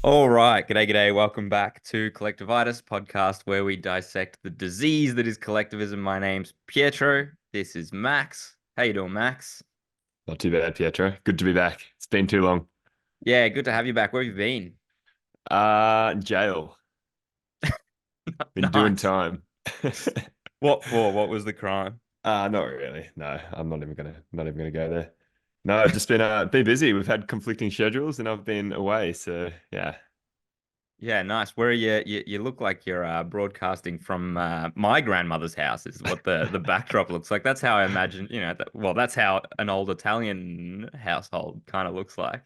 All right, g'day. Welcome back to Collectivitis podcast, where we dissect the disease that is collectivism. My name's Pietro. This is Max. How you doing, Max? Not too bad, Pietro. Good to be back. It's been too long. Yeah, good to have you back. Where have you been? Jail. Been doing Nice. time. What for? What was the crime? Not really. No, I'm not even gonna go there. No, I've just been busy. We've had conflicting schedules and I've been away. So yeah. Yeah, nice. Where are you? You look like you're broadcasting from my grandmother's house. Is what the backdrop looks like. That's how I imagine. Well, that's how an old Italian household kind of looks like,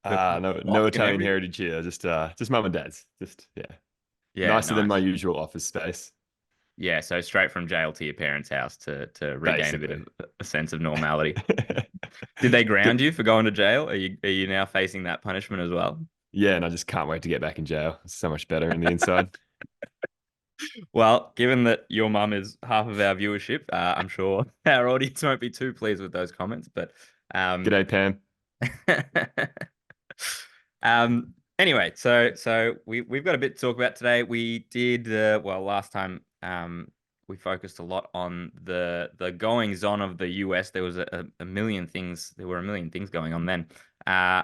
with the No clock and Italian everything. heritage here. Just mum and dad's. Just yeah. Yeah, Nicer than my nice. usual office space, Yeah, so straight from jail to your parents' house to regain a bit basically. of a sense of normality. Did they ground you for going to jail? Are you now facing that punishment as well? Yeah, and I just can't wait to get back in jail. It's so much better on the inside. Well, given that your mum is half of our viewership, I'm sure our audience won't be too pleased with those comments. But um, G'day, Pam. anyway, so we've got a bit to talk about today. We did well last time. We focused a lot on the goings on of the US. There was a million things. There were a million things going on then. Uh,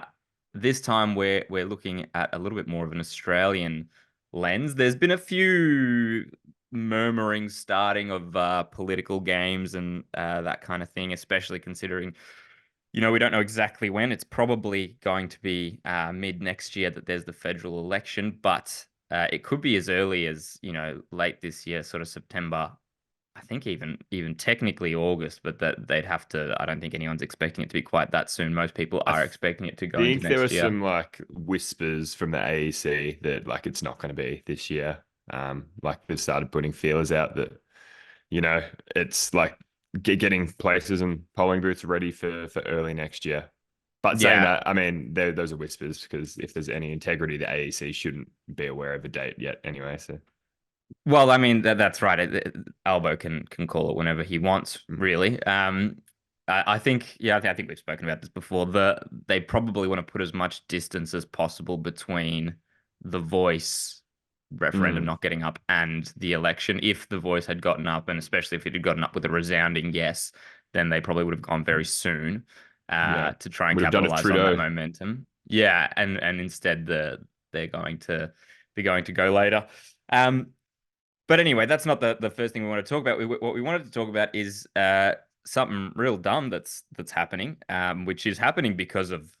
this time we're looking at a little bit more of an Australian lens. There's been a few murmurings starting of political games and that kind of thing, especially considering we don't know exactly when. It's probably going to be mid next year that there's the federal election, but it could be as early as, late this year, sort of September. I think even technically August, but that they'd have to. I don't think anyone's expecting it to be quite that soon. Most people I are expecting it to go into think there were next year. some like whispers from the AEC that like it's not going to be this year. Like they've started putting feelers out that you know it's like getting places and polling booths ready for early next year. But saying Yeah, that, I mean, those are whispers because if there's any integrity, the AEC shouldn't be aware of a date yet anyway. So well, I mean that's right. Albo can call it whenever he wants, mm, really. I think yeah, I think we've spoken about this before. They probably want to put as much distance as possible between the voice referendum mm, not getting up and the election. If the voice had gotten up, and especially if it had gotten up with a resounding yes, then they probably would have gone very soon yeah, to try and would have done it capitalize on that Trudeau. momentum. Yeah, and instead they're going to go later. Um, but anyway, that's not the first thing we want to talk about. What we wanted to talk about is something real dumb that's happening, which is happening because of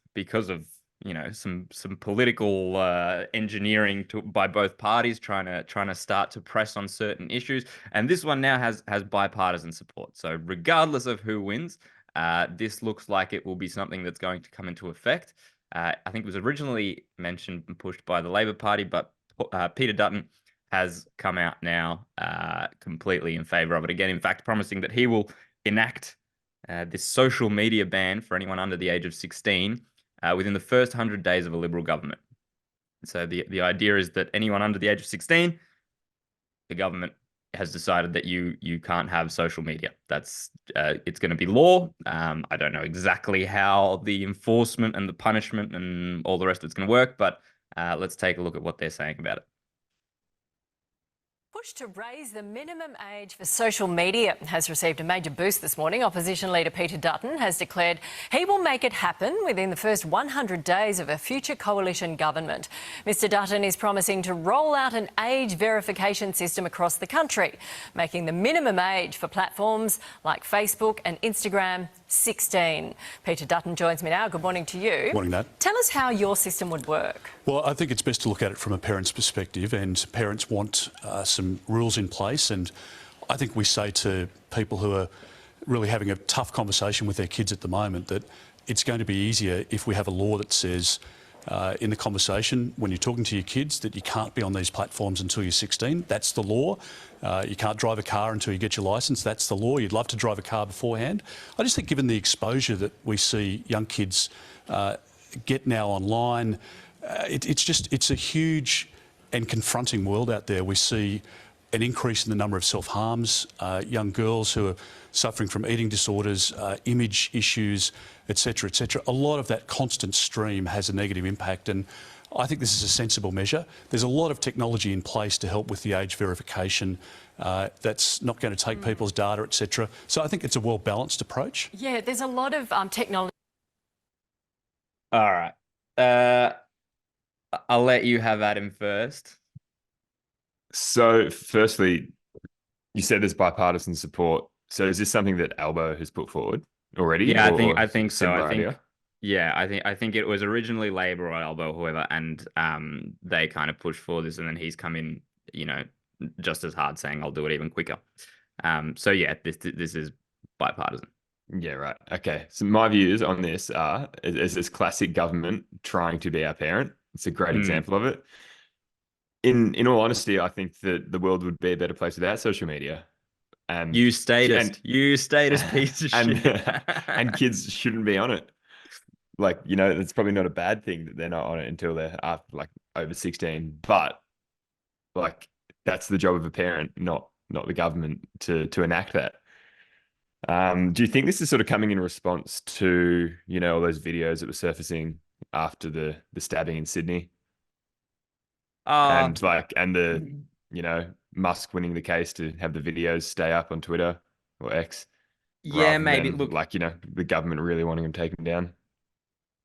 some political engineering by both parties trying to start to press on certain issues, and this one now has bipartisan support. So regardless of who wins, this looks like it will be something that's going to come into effect. I think it was originally mentioned and pushed by the Labor Party, but Peter Dutton has come out now completely in favor of it again. In fact, promising that he will enact this social media ban for anyone under the age of 16 within the first 100 days of a Liberal government. So the idea is that anyone under the age of 16, the government has decided that you can't have social media. That's it's going to be law. I don't know exactly how the enforcement and the punishment and all the rest of it's going to work, but let's take a look at what they're saying about it. Push to raise the minimum age for social media has received a major boost this morning. Opposition leader Peter Dutton has declared he will make it happen within the first 100 days of a future coalition government. Mr Dutton is promising to roll out an age verification system across the country, making the minimum age for platforms like Facebook and Instagram 16. Peter Dutton joins me now. Good morning to you. Morning, Nat. Tell us how your system would work. Well, I think it's best to look at it from a parent's perspective, and parents want some rules in place. And I think we say to people who are really having a tough conversation with their kids at the moment that it's going to be easier if we have a law that says in the conversation when you're talking to your kids that you can't be on these platforms until you're 16. That's the law. You can't drive a car until you get your licence. That's the law. You'd love to drive a car beforehand. I just think given the exposure that we see young kids get now online, it's a huge and confronting world out there. We see an increase in the number of self-harms, young girls who are suffering from eating disorders, image issues, etc., etc. A lot of that constant stream has a negative impact, and I think this is a sensible measure. There's a lot of technology in place to help with the age verification. That's not going to take people's data, etc. So I think it's a well-balanced approach. Yeah, there's a lot of technology. All right. I'll let you have Adam first. So, firstly, you said there's bipartisan support. So, is this something that Albo has put forward already? Yeah, or I think so. similar I think idea? yeah, I think it was originally Labor or Albo, whoever, and they kind of pushed for this, and then he's come in, just as hard, saying I'll do it even quicker. So yeah, this is bipartisan. Yeah, right. Okay. So my views on this are is this classic government trying to be our parent. It's a great example of it. In all honesty, I think that the world would be a better place without social media. And You statist, piece of and shit. and kids shouldn't be on it. Like, it's probably not a bad thing that they're not on it until they're like over 16. But like that's the job of a parent, not the government to enact that. Do you think this is sort of coming in response to, all those videos that were surfacing after the stabbing in Sydney? Uh, And the, Musk winning the case to have the videos stay up on Twitter or X yeah, rather maybe. than Look, the government really wanting him taken down?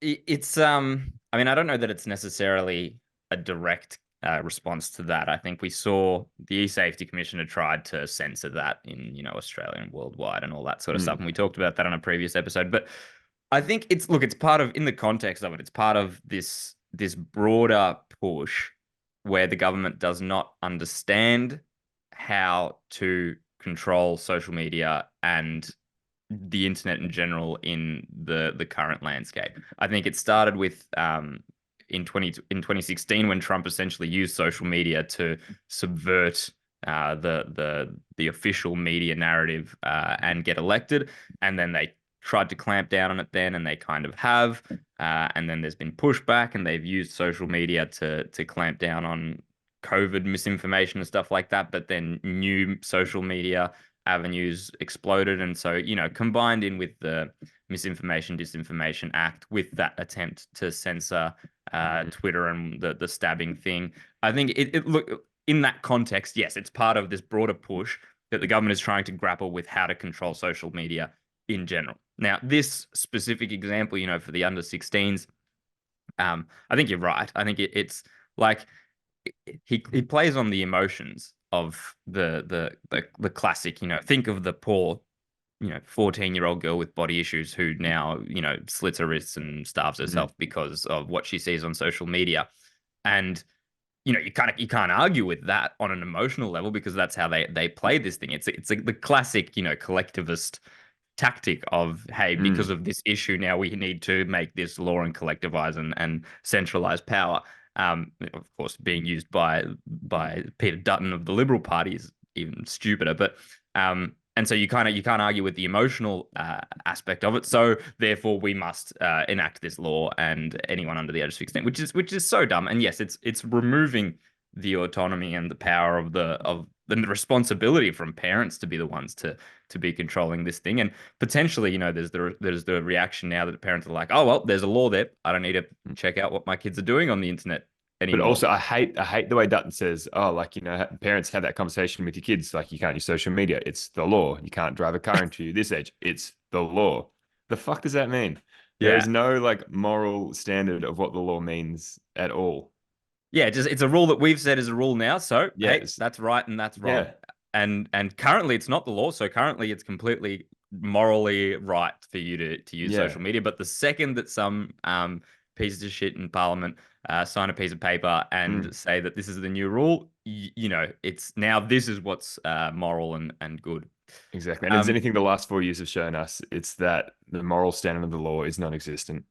it's I mean, I don't know that it's necessarily a direct response to that. I think we saw the E-Safety Commissioner tried to censor that in, Australia and worldwide and all that sort of stuff. And we talked about that on a previous episode. But I think it's part of, in the context of it, it's part of this broader push where the government does not understand how to control social media and the internet in general in the current landscape. I think it started with in 2016 when Trump essentially used social media to subvert the official media narrative and get elected, and then they tried to clamp down on it then, and they kind of have, and then there's been pushback, and they've used social media to clamp down on COVID misinformation and stuff like that. But then new social media avenues exploded, and so combined in with the Misinformation Disinformation Act, with that attempt to censor Twitter and the stabbing thing, I think it look in that context, yes, it's part of this broader push that the government is trying to grapple with how to control social media in general. Now, this specific example, for the under 16s, I think you're right. I think it's like he plays on the emotions of the classic, think of the poor, 14-year-old girl with body issues who now, slits her wrists and starves herself because of what she sees on social media. And you can't argue with that on an emotional level, because that's how they play this thing. It's like the classic, collectivist tactic of, hey, because of this issue, now we need to make this law and collectivize and centralize power. Of course, being used by Peter Dutton of the Liberal Party is even stupider. But and so you can't argue with the emotional aspect of it. So therefore, we must enact this law, and anyone under the age of 16, which is so dumb. And yes, it's removing the autonomy and the power of the responsibility from parents to be the ones to be controlling this thing. And potentially, there's the reaction now that the parents are like, oh well, there's a law there, I don't need to check out what my kids are doing on the internet anymore. But also, I hate the way Dutton says, oh, parents have that conversation with your kids, like, you can't use social media, it's the law. You can't drive a car into this age, it's the law. The fuck does that mean? There is no moral standard of what the law means at all. Yeah, it's a rule that we've said is a rule now. So hey, Yes. that's right and that's wrong. Yeah. And currently it's not the law. So currently it's completely morally right for you to use social media. But the second that some pieces of shit in Parliament sign a piece of paper and say that this is the new rule, it's now this is what's moral and good. Exactly. And if there's anything the last 4 years have shown us, it's that the moral standard of the law is non-existent.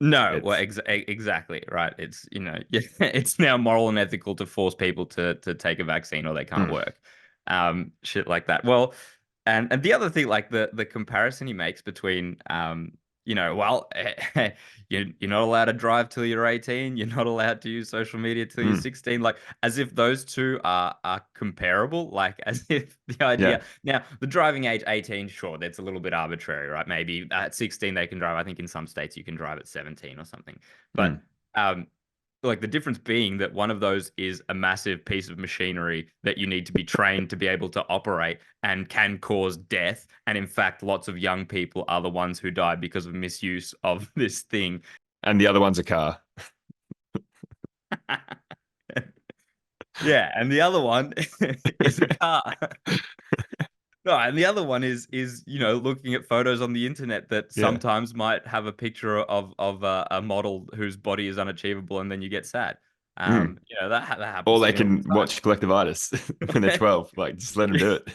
No, well, exactly right. It's it's now moral and ethical to force people to take a vaccine or they can't work, shit like that. Well, and the other thing, like the comparison he makes between well, you're not allowed to drive till you're 18. You're not allowed to use social media till you're 16. Like, as if those two are comparable. Like, as if the idea. Now, the driving age 18, sure, that's a little bit arbitrary, right? Maybe at 16 they can drive. I think in some states you can drive at 17 or something. But like the difference being that one of those is a massive piece of machinery that you need to be trained to be able to operate and can cause death. And in fact, lots of young people are the ones who die because of misuse of this thing. And the other one's a car. Yeah, and the other one is a car. No, and the other one is looking at photos on the internet that Yeah. sometimes might have a picture of a model whose body is unachievable, and then you get sad. That happens. Or To they me all can the time. watch Collectivitis when they're 12. Like, just let them do it.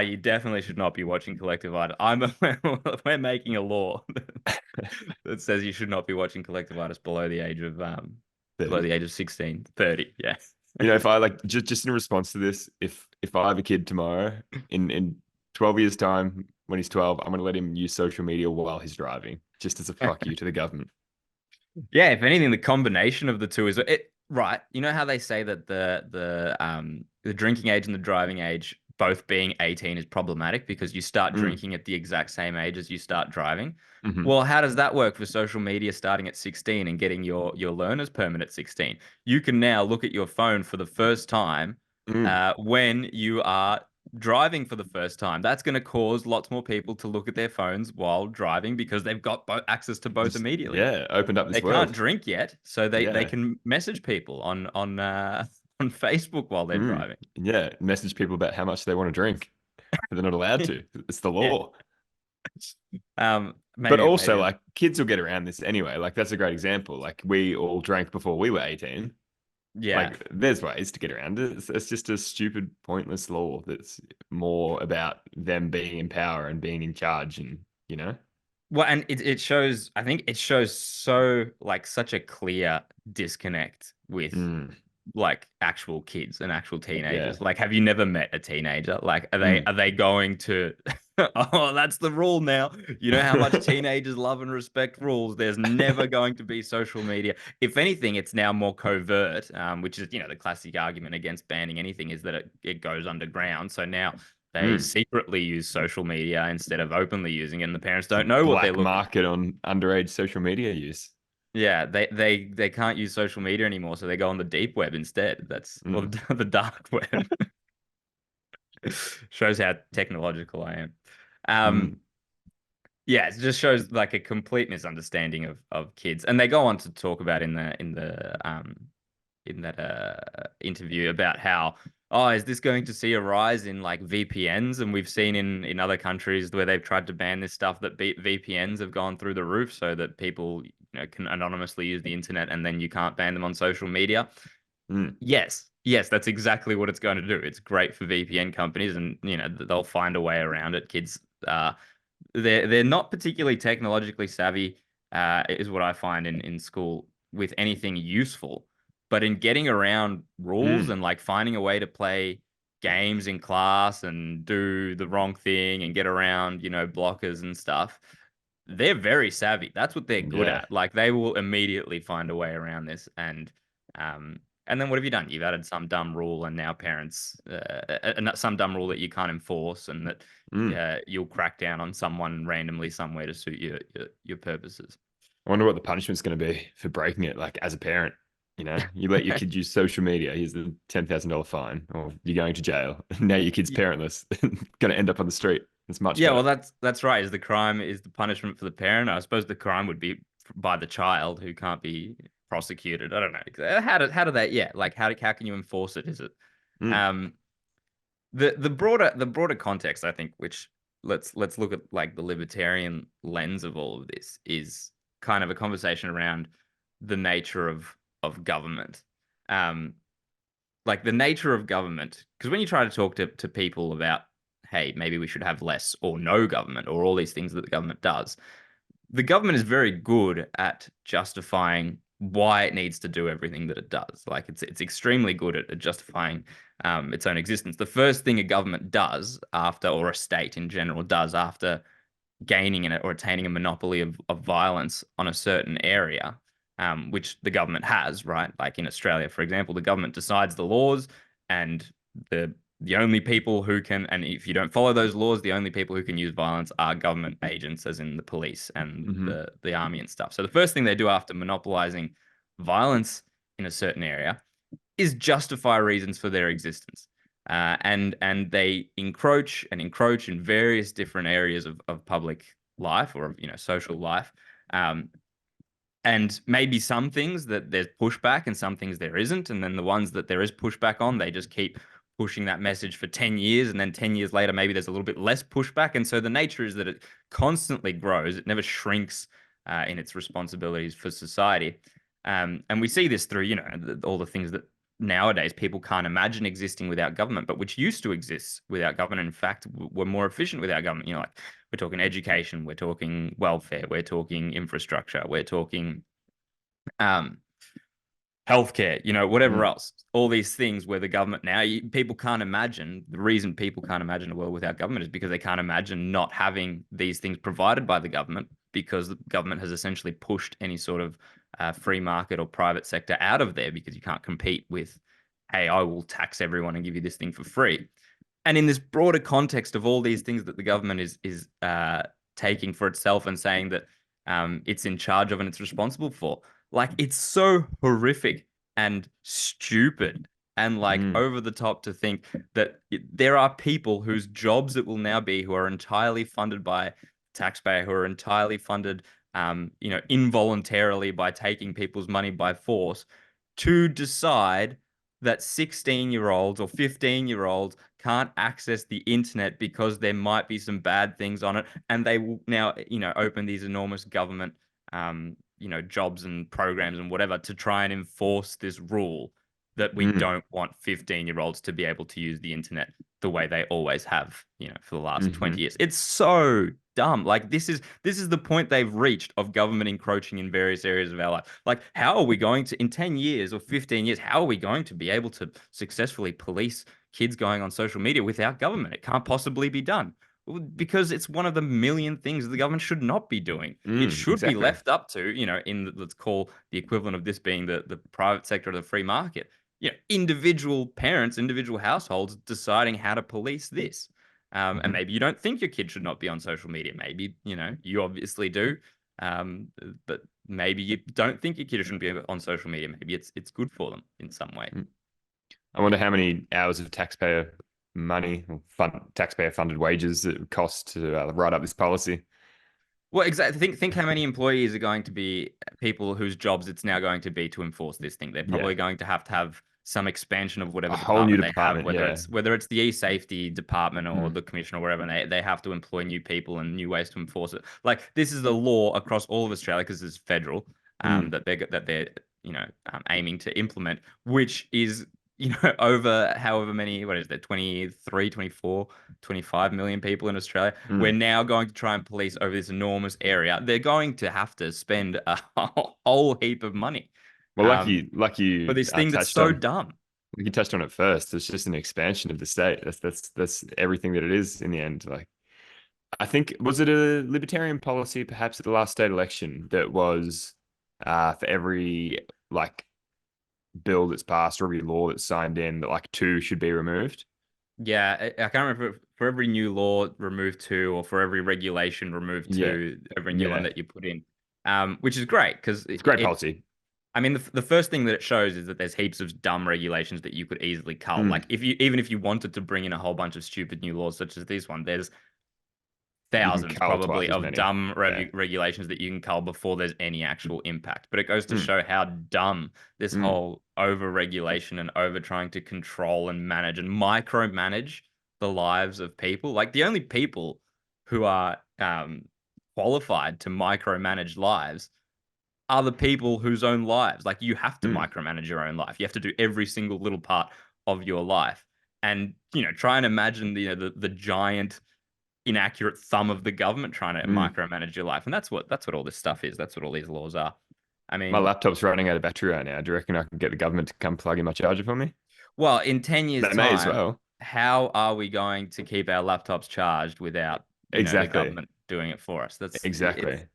You definitely should not be watching Collectivitis. We're making a law that says you should not be watching Collectivitis below the age of 16, 30. Yeah. If I like just in response to this, if I have a kid tomorrow in 12 years' time, when he's 12, I'm gonna let him use social media while he's driving, just as a fuck you to the government. Yeah, if anything, the combination of the two is it right. You know how they say that the drinking age and the driving age both being 18 is problematic because you start drinking at the exact same age as you start driving. Mhm. Well, how does that work for social media starting at 16 and getting your learner's permit at 16? You can now look at your phone for the first time when you are driving for the first time. That's going to cause lots more people to look at their phones while driving because they've got access to both immediately. Yeah, opened up They this world. can't drink yet, so they Yeah. can message people on Facebook while they're driving. Yeah, message people about how much they want to drink, but they're not allowed to. It's the Yeah. law. Maybe, But also, maybe. like, kids will get around this anyway. Like, that's a great example. Like, we all drank before we were 18. Yeah. Like, there's ways to get around it. It's just a stupid, pointless law that's more about them being in power and being in charge, and Well, and it shows. I think it shows such a clear disconnect with Mm, like actual kids and actual yeah. teenagers. Like, have you never met a teenager? Like, are they Mm, are they going to? Oh, that's the rule now. You know how much teenagers love and respect rules. There's never going to be social media. If anything, it's now more covert, which is the classic argument against banning anything is that it goes underground. So now they mm. secretly use social media instead of openly using it, and the parents don't know what they're Black looking. market on underage social media use. Yeah, they can't use social media anymore, so they go on the deep web instead. Or the dark web. Shows how technological I am. Mm, Yeah, it just shows like a complete misunderstanding of kids. And they go on to talk about in that interview about how, oh, is this going to see a rise in like VPNs? And we've seen in other countries where they've tried to ban this stuff that VPNs have gone through the roof so that people can anonymously use the internet and then you can't ban them on social media. mm. Yes, that's exactly what it's going to do. It's great for VPN companies, and they'll find a way around it. Kids, they're not particularly technologically savvy, is what I find in school with anything useful. But in getting around rules Mm. and like finding a way to play games in class and do the wrong thing and get around, blockers and stuff, they're very savvy. That's what they're good Yeah. at. Like they will immediately find a way around this. And then what have you done? You've added some dumb rule, and now parents, some dumb rule that you can't enforce, and that Mm. you'll crack down on someone randomly somewhere to suit your purposes. I wonder what the punishment's going to be for breaking it. Like, as a parent, you let your kid use social media. Here's the $10,000 fine, or you're going to jail. Now your kid's parentless, going to end up on the street. It's much Yeah, better. well, that's right. Is the punishment for the parent? I suppose the crime would be by the child who can't be prosecuted. I don't know. How do they? Yeah, like how can you enforce it? Is it Mm. um the broader context, I think, which let's look at like the libertarian lens of all of this is kind of a conversation around the nature of government. Um, like the nature of government, because when you try to talk to people about, hey, maybe we should have less or no government or all these things that the government does, the government is very good at justifying why it needs to do everything that it does. Like it's extremely good at justifying its own existence. The first thing a government does after, or a state in general does after gaining or attaining a monopoly of violence on a certain area, which the government has, right? Like in Australia, for example, the government decides the laws, and the only people who can, and if you don't follow those laws, the only people who can use violence are government agents, as in the police and Mm-hmm. the army and stuff. So the first thing they do after monopolizing violence in a certain area is justify reasons for their existence. And they encroach in various different areas of public life or social life. And maybe some things that there's pushback and some things there isn't. And then the ones that there is pushback on, they just keep pushing that message for 10 years. And then 10 years later, maybe there's a little bit less pushback. And so the nature is that it constantly grows. It never shrinks in its responsibilities for society. And we see this through, all the things that nowadays people can't imagine existing without government, but which used to exist without government. In fact, were more efficient without government. Like we're talking education, we're talking welfare, we're talking infrastructure, we're talking healthcare, whatever else. All these things where the government now, people can't imagine. The reason people can't imagine a world without government is because they can't imagine not having these things provided by the government, because the government has essentially pushed any sort of free market or private sector out of there, because you can't compete with, hey, I will tax everyone and give you this thing for free. And in this broader context of all these things that the government is taking for itself and saying that it's in charge of and it's responsible for, like, it's so horrific and stupid and like over the top to think that there are people whose jobs it will now be, who are entirely funded by taxpayer, who are entirely funded, involuntarily by taking people's money by force, to decide that 16-year-olds or 15-year-olds can't access the internet because there might be some bad things on it, and they will now, open these enormous government, jobs and programs and whatever to try and enforce this rule that we don't want 15-year-olds to be able to use the internet the way they always have, for the last 20 years. It's so dumb. Like, this is the point they've reached of government encroaching in various areas of our life. Like, how are we going to, in 10 years or 15 years, how are we going to be able to successfully police kids going on social media without government? It can't possibly be done, because it's one of the million things the government should not be doing. It should be left up to, let's call the equivalent of this being the private sector or the free market. Individual parents, individual households deciding how to police this. And maybe you don't think your kid should not be on social media. Maybe, you obviously do. But maybe you don't think your kid shouldn't be on social media. Maybe it's good for them in some way. I wonder how many hours of taxpayer money or taxpayer funded wages it would cost to write up this policy. Well, exactly. Think how many employees are going to be people whose jobs it's now going to be to enforce this thing. They're probably going to have some expansion of whatever whole new department they have, department, whether it's the e-safety department or the commission or whatever, and they have to employ new people and new ways to enforce it. Like, this is the law across all of Australia, because it's federal, that they're aiming to implement, which is over however many, what is there, 23, 24, 25 million people in Australia. We're now going to try and police over this enormous area. They're going to have to spend a whole heap of money. Well, like you for this thing that's so dumb. You touched on it first. It's just an expansion of the state. That's everything that it is in the end. Like, I think, was it a libertarian policy perhaps at the last state election that was for every bill that's passed or every law that's signed in, that 2 should be removed? Yeah, I can't remember, for every new law remove 2, or for every regulation remove 2, every new one that you put in, which is great, because it's great policy. I mean, the first thing that it shows is that there's heaps of dumb regulations that you could easily cull. Like, even if you wanted to bring in a whole bunch of stupid new laws such as this one, there's thousands probably of dumb regulations that you can cull before there's any actual impact. But it goes to show how dumb this whole over-regulation and over trying to control and manage and micromanage the lives of people. Like, the only people who are qualified to micromanage lives are the people whose own lives, like, you have to micromanage your own life. You have to do every single little part of your life. And, try and imagine the giant inaccurate thumb of the government trying to micromanage your life. And that's what all this stuff is. That's what all these laws are. I mean, my laptop's running out of battery right now. Do you reckon I can get the government to come plug in my charger for me? Well, in 10 years' time, may as well. How are we going to keep our laptops charged without the government doing it for us? That's exactly.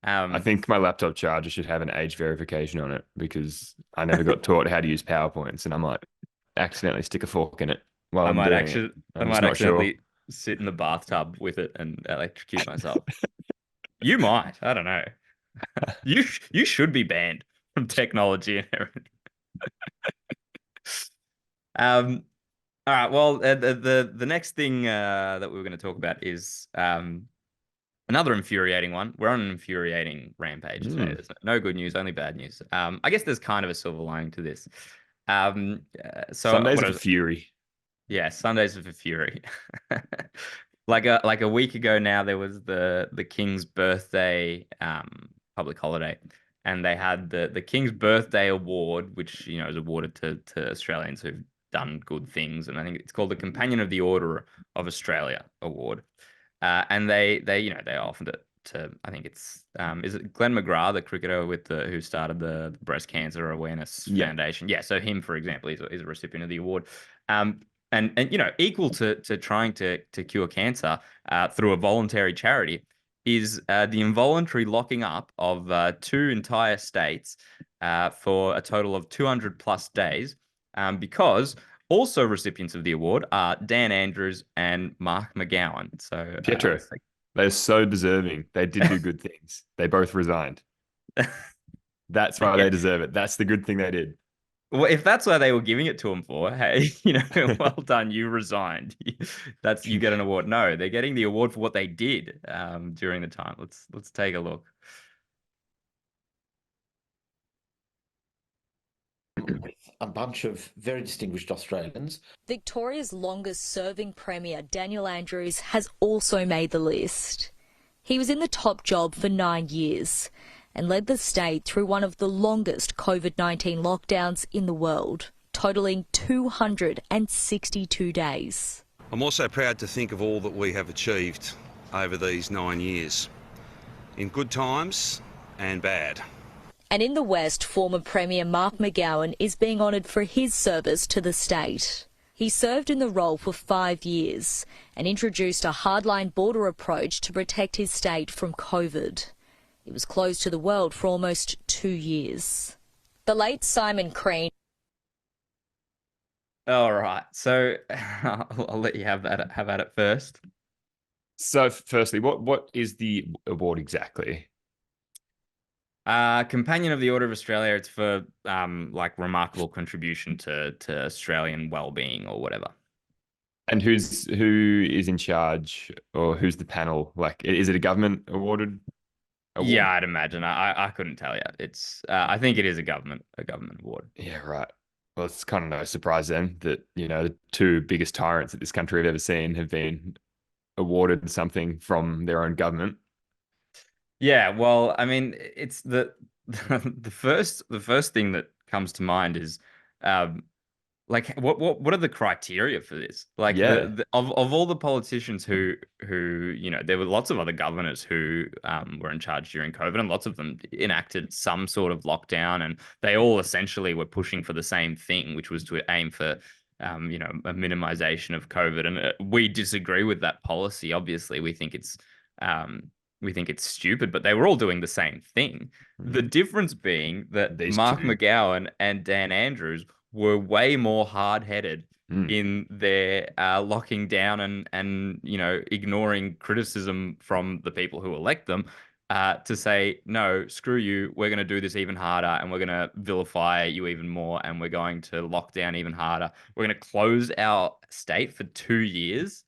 I think my laptop charger should have an age verification on it, because I never got taught how to use PowerPoints, and I might accidentally stick a fork in it while I might accidentally sit in the bathtub with it and electrocute myself. You might. I don't know. You should be banned from technology and everything. Um, all right. Well, the next thing that we were going to talk about is another infuriating one. We're on an infuriating rampage today. Mm. There's no good news, only bad news. I guess there's kind of a silver lining to this. So Sundays what are I for was, fury. yeah, Sundays are for fury. Like a week ago now, there was the King's birthday public holiday, and they had the King's Birthday Award, which is awarded to Australians who've done good things, and I think it's called the Companion of the Order of Australia Award. And they offered it to, I think it's is it Glenn McGrath, the cricketer with the who started the Breast Cancer Awareness Yeah. Foundation. Yeah, so him, for example, is a recipient of the award. Um, and equal to trying to cure cancer through a voluntary charity is the involuntary locking up of two entire states for a total of 200 plus days, because also recipients of the award are Dan Andrews and Mark McGowan. So Pietro, it's like, they're so deserving. They did do good things. They both resigned. That's why yeah. they deserve it. That's the good thing they did. Well, if that's why they were giving it to him for, hey, well done, you resigned. That's you get an award. No, they're getting the award for what they did during the time. Let's take a look. With a bunch of very distinguished Australians. Victoria's longest serving Premier, Daniel Andrews, has also made the list. He was in the top job for 9 years and led the state through one of the longest COVID-19 lockdowns in the world, totalling 262 days. I'm also proud to think of all that we have achieved over these 9 years, in good times and bad. And in the West, former Premier Mark McGowan is being honoured for his service to the state. He served in the role for 5 years and introduced a hardline border approach to protect his state from COVID. It was closed to the world for almost 2 years. The late Simon Crean. All right, so I'll let you have at it first. So, firstly, what is the award exactly? Companion of the Order of Australia. It's for like remarkable contribution to Australian well-being or whatever. And who is in charge, or who's the panel? Like, is it a government awarded award? Yeah, I'd imagine. I couldn't tell you. It's I think it is a government award. Yeah, right. Well, it's kind of no surprise then that, the two biggest tyrants that this country have ever seen have been awarded something from their own government. Yeah, well, I mean, it's the first thing that comes to mind is um like what are the criteria for this? Like Yeah. of all the politicians who there were lots of other governors who were in charge during COVID, and lots of them enacted some sort of lockdown, and they all essentially were pushing for the same thing, which was to aim for a minimization of COVID. And we disagree with that policy. Obviously, we think it's stupid, but they were all doing the same thing. The difference being that These Mark two. McGowan and Dan Andrews were way more hard-headed in their locking down and ignoring criticism from the people who elect them, to say, no, screw you, we're going to do this even harder, and we're going to vilify you even more, and we're going to lock down even harder. We're going to close our state for 2 years.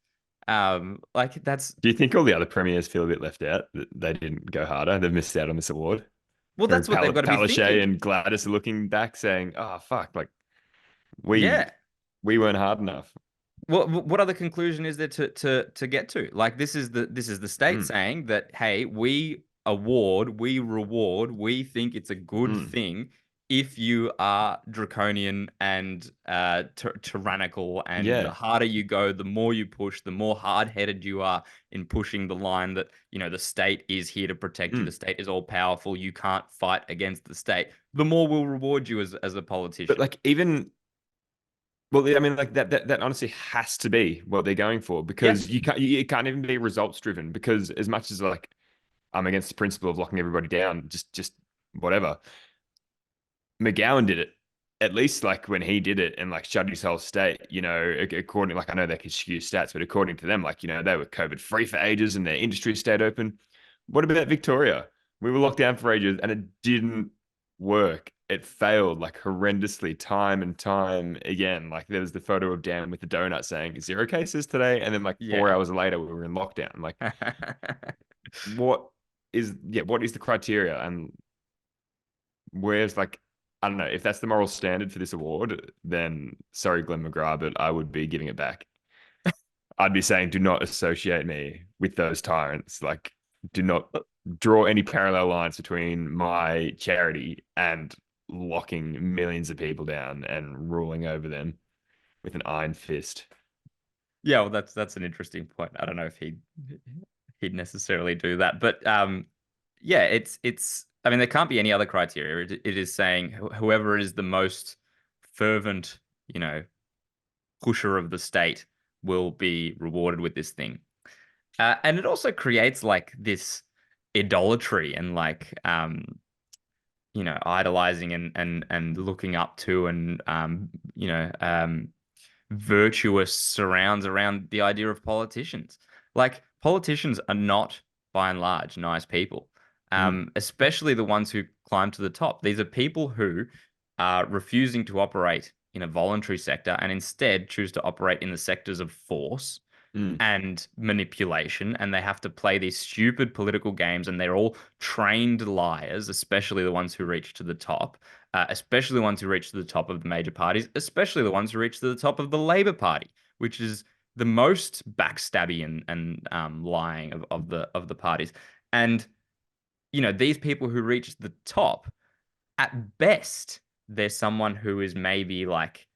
Like that's Do you think all the other premiers feel a bit left out, that they didn't go harder? They've missed out on this award. well, that's what they've got to be Palaszczuk thinking. and Gladys are looking back saying, "Oh fuck, like we Yeah. we weren't hard enough." What other conclusion is there to get to? Like this is the state saying that, hey, we award, we reward, we think it's a good thing if you are draconian and tyrannical, and Yeah. the harder you go, the more you push, the more hard-headed you are in pushing the line that the state is here to protect you, the state is all powerful, you can't fight against the state. The more we'll reward you as a politician. But like even well, I mean, like that honestly has to be what they're going for, because you can't even be results driven, because as much as like I'm against the principle of locking everybody down, just whatever. McGowan did it, at least like when he did it and like shut his whole state, according, like I know they could skew stats, but according to them, like, they were COVID free for ages and their industry stayed open. What about Victoria? We were locked down for ages and it didn't work, it failed like horrendously time and time again. Like there was the photo of Dan with the donut saying 0 cases today, and then like 4 hours later we were in lockdown. Like what what is the criteria? And where's like, I don't know, if that's the moral standard for this award, then sorry, Glenn McGrath, but I would be giving it back. I'd be saying, do not associate me with those tyrants. Like, do not draw any parallel lines between my charity and locking millions of people down and ruling over them with an iron fist. Yeah, well, that's an interesting point. I don't know if he'd necessarily do that, but yeah, it's. I mean, there can't be any other criteria. It is saying whoever is the most fervent, pusher of the state will be rewarded with this thing. And it also creates like this idolatry and like idolizing and looking up to and virtuous surrounds around the idea of politicians. Like politicians are not by and large nice people. Especially the ones who climb to the top. These are people who are refusing to operate in a voluntary sector and instead choose to operate in the sectors of force and manipulation, and they have to play these stupid political games, and they're all trained liars, especially the ones who reach to the top, especially the ones who reach to the top of the major parties, especially the ones who reach to the top of the Labour Party, which is the most backstabby and lying of the parties. And these people who reach the top, at best, there's someone who is maybe like,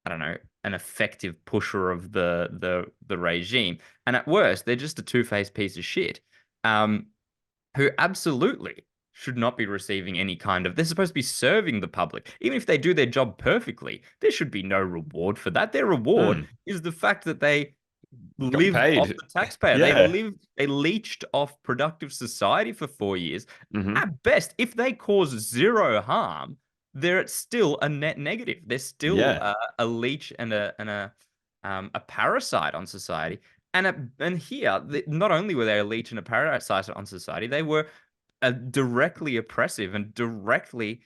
I don't know, an effective pusher of the regime. And at worst, they're just a two-faced piece of shit, who absolutely should not be receiving any kind of. They're supposed to be serving the public. Even if they do their job perfectly, there should be no reward for that. Their reward is the fact that they Got lived off paid. the taxpayer. Yeah. They leached off productive society for 4 years. Mhm. At best, if they cause zero harm, they're still a net negative. They're still Yeah. a leech and a parasite on society. And here, not only were they a leech and a parasite on society, they were directly oppressive and directly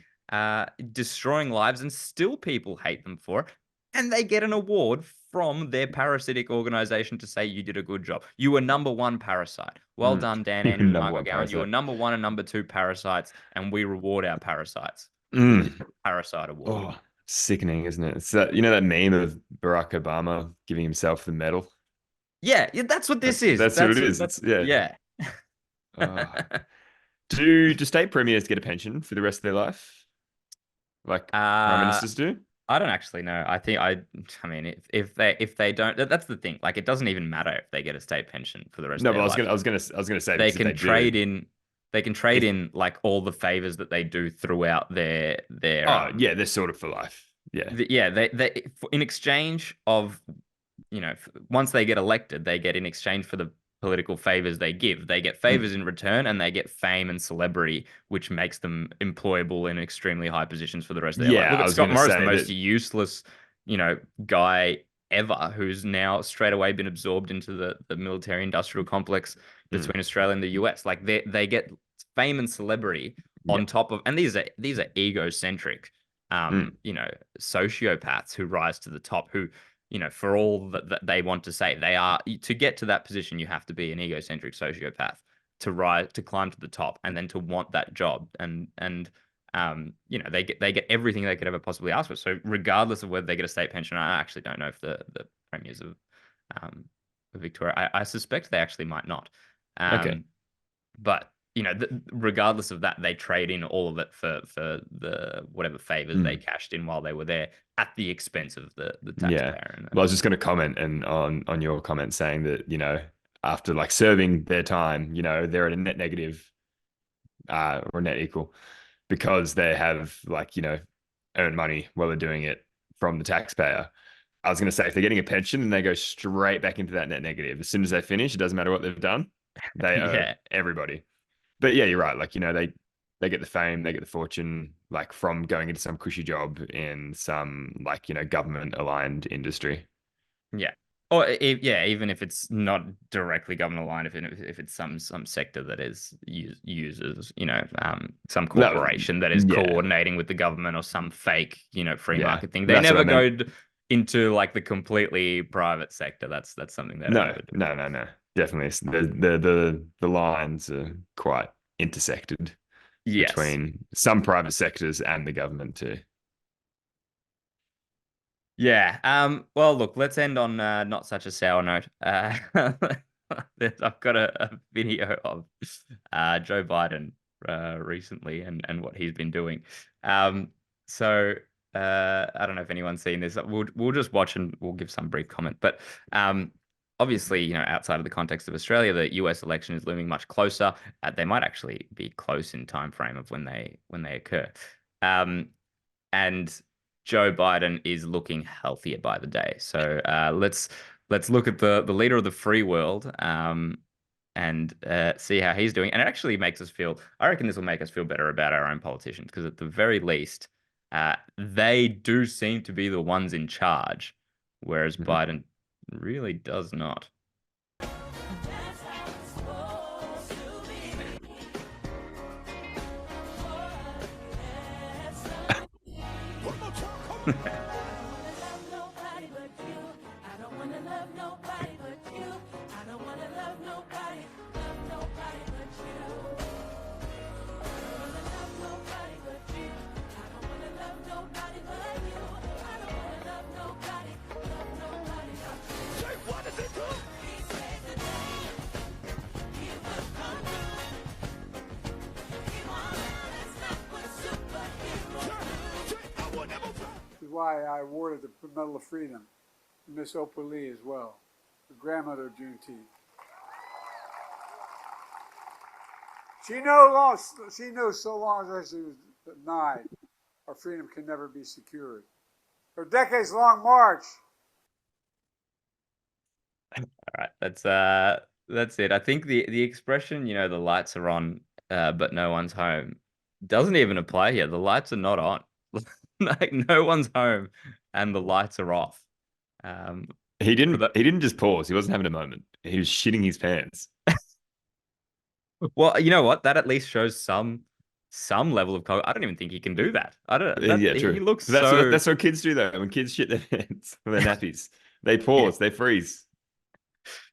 destroying lives, and still people hate them for it. And they get an award from their parasitic organization to say you did a good job. You were number one parasite. Well done, Dan Andrews and Mark Number one McGowan. You were parasite. number one and number two parasites, and we reward our parasites with the Parasite Award. Oh, sickening, isn't it? It's that, that meme of Barack Obama giving himself the medal. Yeah, that's what this is. That's what it is. It's yeah. Do state premiers get a pension for the rest of their life, like prime ministers do? I don't actually know. I mean, if they don't, that's the thing. Like, it doesn't even matter if they get a state pension for the rest of their life. I was gonna say they can trade in. They can trade in like all the favors that they do throughout their. Yeah, they're sort of for life. Yeah, they in exchange of, once they get elected, they get in exchange for the political favors they give. They get favors in return, and they get fame and celebrity, which makes them employable in extremely high positions for the rest of their life. Look at Scott Morrison, the most useless, guy ever, who's now straight away been absorbed into the military industrial complex between Australia and the US. Like they get fame and celebrity on top of, and these are egocentric, sociopaths who rise to the top, who, for all that they want to say, they are, to get to that position, you have to be an egocentric sociopath to climb to the top, and then to want that job. And they get everything they could ever possibly ask for. So regardless of whether they get a state pension, I actually don't know if the premiers of Victoria, I suspect they actually might not. Okay. But regardless of that, they trade in all of it for the whatever favors they cashed in while they were there, at the expense of the taxpayer. Yeah. Well, I was just going to comment on your comment saying that, after like serving their time, they're at a net negative or net equal, because they have like, earned money while they're doing it from the taxpayer. I was going to say, if they're getting a pension, and they go straight back into that net negative. As soon as they finish, it doesn't matter what they've done. They owe everybody. But yeah, you're right. Like, they get the fame, they get the fortune, like from going into some cushy job in some like, government aligned industry. Yeah. Or yeah, even if it's not directly government aligned, if it's some sector that is uses, some No, corporation that is yeah, coordinating with the government or some fake, free yeah, market thing. They that's what I never meant. go into like the completely private sector. That's something they don't No, ever do. no, no, no. Definitely, the lines are quite intersected Yes. between some private sectors and the government too. Yeah. Well, look, let's end on not such a sour note. I've got a video of Joe Biden recently and what he's been doing. Um, so I don't know if anyone's seen this. We'll just watch and we'll give some brief comment. But obviously, outside of the context of Australia, the US election is looming much closer. They might actually be close in time frame of when they occur. And Joe Biden is looking healthier by the day. So let's look at the leader of the free world, and see how he's doing. And it actually makes us feel. I reckon this will make us feel better about our own politicians because at the very least, they do seem to be the ones in charge, whereas Mhm. Biden really does not. Why I awarded the Medal of Freedom to Miss Oprah Lee as well, the grandmother of Juneteenth. She knows so long as she was denied, our freedom can never be secured. Her decades-long march. All right, that's it. I think the expression, the lights are on, but no one's home, doesn't even apply here. The lights are not on. Like no one's home, and the lights are off. Um, He for didn't. the He didn't just pause. He wasn't having a moment. He was shitting his pants. well, you know what? That at least shows some level of. I don't even think he can do that. I don't. That Yeah, he true. looks That's so what kids do though. When kids shit their pants or their nappies, they yeah, pause. They freeze.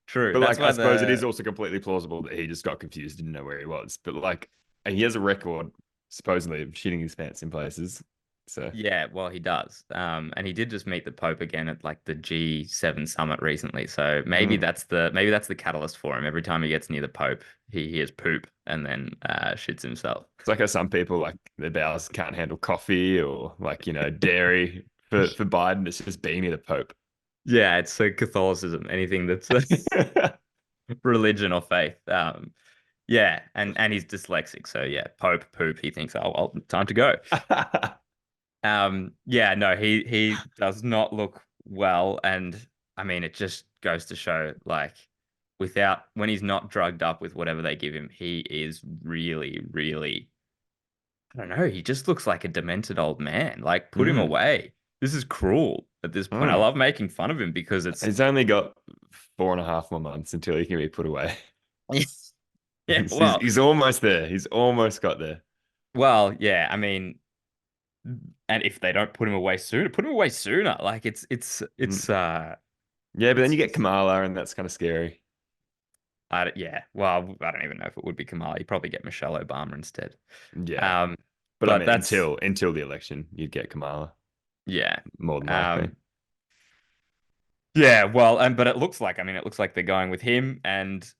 true. But That's like, I why suppose it is the also completely plausible that he just got confused, didn't know where he was. But like, and he has a record supposedly of shitting his pants in places. So Yeah, well, he does. And he did just meet the Pope again at like the G7 summit recently. So maybe that's the catalyst for him. Every time he gets near the Pope, he hears poop and then shits himself. it's like how some people like their bowels can't handle coffee or like dairy. For Biden, it's just being near the Pope. Yeah, it's Catholicism, anything that's religion or faith. Yeah, and he's dyslexic, so yeah, Pope poop. He thinks, oh well, time to go. Yeah, no, he does not look well, and I mean, it just goes to show, like, without when he's not drugged up with whatever they give him, he is really, really, I don't know, he just looks like a demented old man. Like, put him Mm, away. This is cruel at this point. I mm. love making fun of him because it's He's only got 4.5 more months until he can be put away. yeah, He's almost there. He's almost got there. yeah. I mean, and if they don't put him away sooner, put him away sooner. Like Mm. Yeah, but then you get it's Kamala, and that's kind of scary. yeah. Well, I don't even know if it would be Kamala. You'd probably get Michelle Obama instead. Yeah, Um, but I but mean, that's until the election, you'd get Kamala yeah. more than likely. Um, yeah. Well, but it looks like, I mean, it looks like they're going with him, and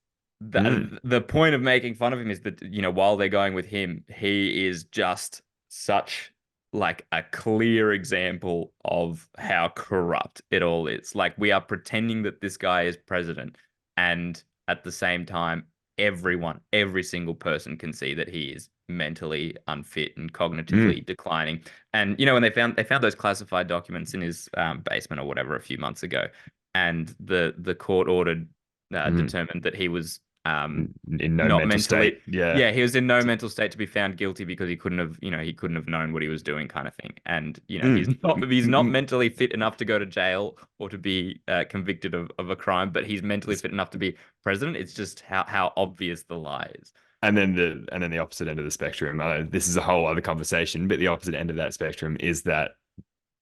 Mm, the point of making fun of him is that while they're going with him, he is just such like a clear example of how corrupt it all is. Like we are pretending that this guy is president, and at the same time, every single person can see that he is mentally unfit and mm, cognitively declining. And when they found those classified documents in his basement or whatever a few months ago, and the court ordered mm, determined that he was in no not mental mentally. state. Yeah. He was in no mental state to be found guilty because he couldn't have known what he was doing, kind of thing. And he's not mentally fit enough to go to jail or to be convicted of a crime, but he's mentally fit enough to be president. It's just how obvious the lie is. And then the opposite end of the spectrum. I know this is a whole other conversation, but the opposite end of that spectrum is that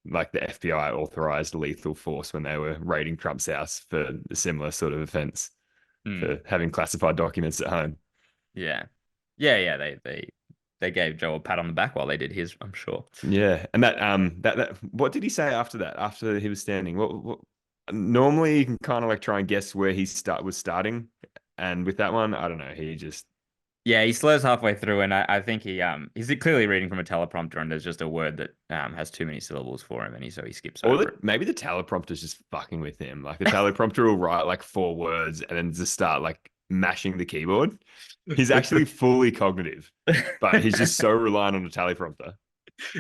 like the FBI authorized lethal force when they were raiding Trump's house for a similar sort of offense for having classified documents at home. Yeah. They gave Joe a pat on the back while they did his, I'm sure. Yeah, and that what did he say after that? After he was standing, what normally you can kind of like try and guess where he was starting, and with that one, I don't know. He slows halfway through, and I think he's clearly reading from a teleprompter, and there's just a word that has too many syllables for him, and so he skips over it. Maybe the teleprompter's just fucking with him. Like the teleprompter will write like 4 words and then just start like mashing the keyboard. He's actually fully cognitive, but he's just so reliant on the teleprompter.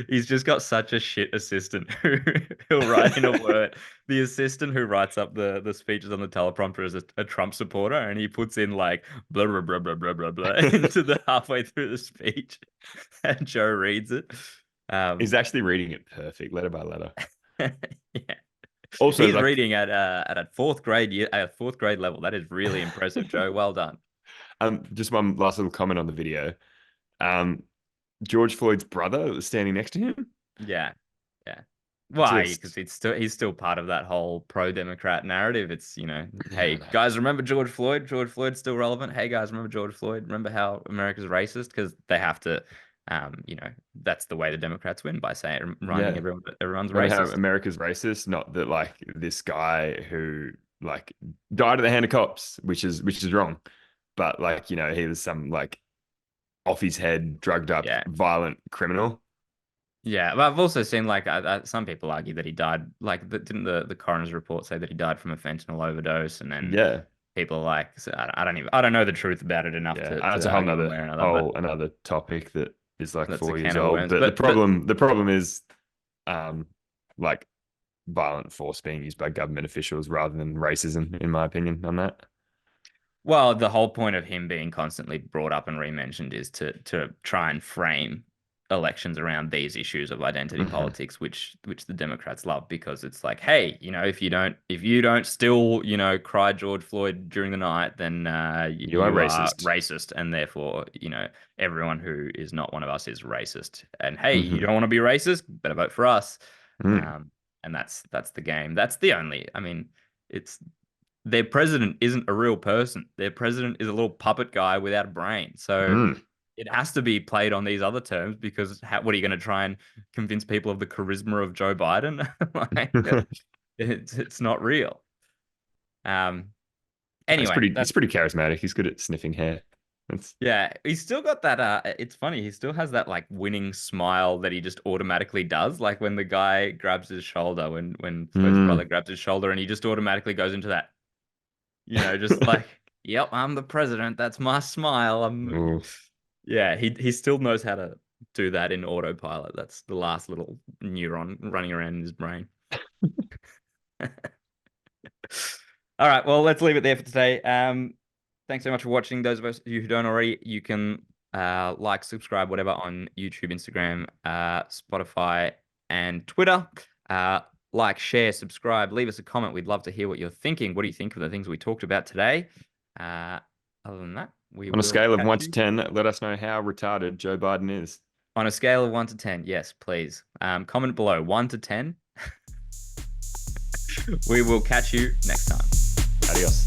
He's just got such a shit assistant who'll write in a word. The assistant who writes up the speeches on the teleprompter is a Trump supporter, and he puts in like blah blah blah blah blah blah blah into the halfway through the speech, and Joe reads it. He's actually reading it perfect, letter by letter. Yeah. Also, he's reading at a fourth grade level. That is really impressive, Joe. Well done. Just one last little comment on the video. George Floyd's brother was standing next to him. Yeah. Why? Because he's still part of that whole pro-Democrat narrative. It's hey guys, remember George Floyd? George Floyd's still relevant. Hey guys, remember George Floyd? Remember how America's racist? Because they have to, that's the way the Democrats win, by saying everyone's remember racist. how America's racist? Not that like this guy who like died at the hand of cops, which is wrong, but like he was some like off his head, drugged up, violent criminal. Yeah, but I've also seen like some people argue that he died. Like, didn't the coroner's report say that he died from a fentanyl overdose? And then people are like, so I don't know the truth about it enough to. That's a whole another topic that is like 4 years old. But the problem is, like violent force being used by government officials rather than racism, in my opinion, on that. Well, the whole point of him being constantly brought up and re-mentioned is to try and frame elections around these issues of identity politics, which the Democrats love, because it's like, hey, if you don't still cry George Floyd during the night, then you are racist, and therefore everyone who is not one of us is racist. And hey, you don't want to be racist, better vote for us. And that's the game. That's the only. I mean, it's. Their president isn't a real person. Their president is a little puppet guy without a brain. So it has to be played on these other terms, because what are you going to try and convince people of the charisma of Joe Biden? Like, it's not real. Anyway, he's pretty charismatic. He's good at sniffing hair. He's still got that. It's funny. He still has that like winning smile that he just automatically does. Like when the guy grabs his shoulder, when Floyd's brother grabs his shoulder, and he just automatically goes into that. Just like, yep, I'm the president. That's my smile. He still knows how to do that in autopilot. That's the last little neuron running around in his brain. All right, well, let's leave it there for today. Thanks so much for watching. Those of us who don't already, you can like, subscribe, whatever, on YouTube, Instagram, Spotify, and Twitter. Like, share, subscribe, leave us a comment. We'd love to hear what you're thinking. What do you think of the things we talked about today? Other than that, on a scale of 1 to 10, let us know how retarded Joe Biden is. On a scale of 1 to 10, yes, please. Comment below, 1 to 10. We will catch you next time. Adios.